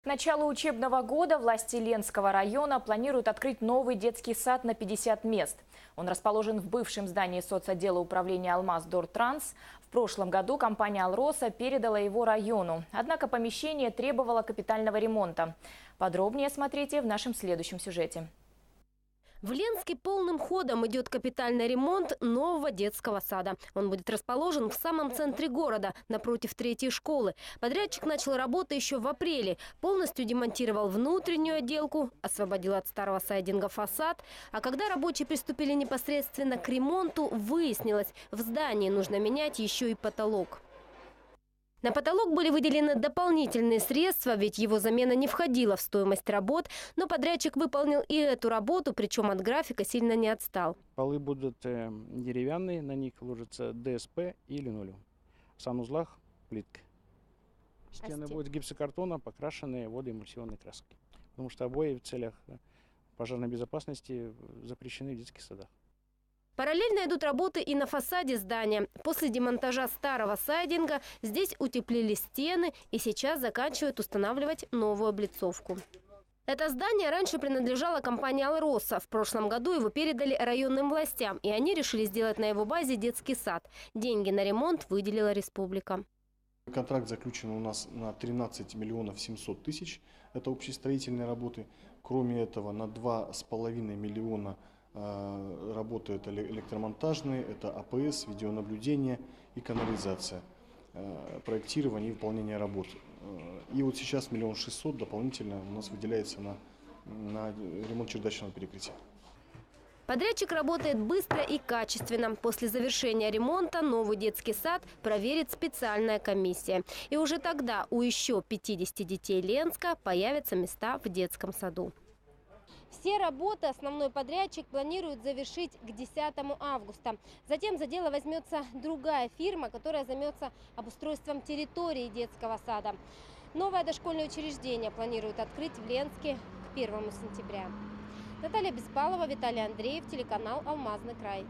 началу учебного года власти Ленского района планируют открыть новый детский сад на 50 мест. Он расположен в бывшем здании соцотдела управления «Алмаздортранс». В прошлом году компания «Алроса» передала его району. Однако помещение требовало капитального ремонта. Подробнее смотрите в нашем следующем сюжете. В Ленске полным ходом идет капитальный ремонт нового детского сада. Он будет расположен в самом центре города, напротив третьей школы. Подрядчик начал работу еще в апреле. Полностью демонтировал внутреннюю отделку, освободил от старого сайдинга фасад. А когда рабочие приступили непосредственно к ремонту, выяснилось, в здании нужно менять еще и потолок. На потолок были выделены дополнительные средства, ведь его замена не входила в стоимость работ. Но подрядчик выполнил и эту работу, причем от графика сильно не отстал. Полы будут деревянные, на них ложится ДСП и линолеум. В санузлах плитка. Стены будут гипсокартона, покрашенные водоэмульсионной краской. Потому что обои в целях пожарной безопасности запрещены в детских садах. Параллельно идут работы и на фасаде здания. После демонтажа старого сайдинга здесь утеплили стены и сейчас заканчивают устанавливать новую облицовку. Это здание раньше принадлежало компании «Алроса». В прошлом году его передали районным властям, и они решили сделать на его базе детский сад. Деньги на ремонт выделила республика. Контракт заключен у нас на 13 миллионов 700 тысяч. Это общестроительные работы. Кроме этого, на 2,5 миллиона работают электромонтажные, это АПС, видеонаблюдение и канализация, проектирование и выполнение работ. И вот сейчас 1 600 000 дополнительно у нас выделяется на ремонт чердачного перекрытия. Подрядчик работает быстро и качественно. После завершения ремонта новый детский сад проверит специальная комиссия. И уже тогда у еще 50 детей Ленска появятся места в детском саду. Все работы основной подрядчик планирует завершить к 10 августа. Затем за дело возьмется другая фирма, которая займется обустройством территории детского сада. Новое дошкольное учреждение планируют открыть в Ленске к 1 сентября. Наталья Беспалова, Виталий Андреев, телеканал «Алмазный край».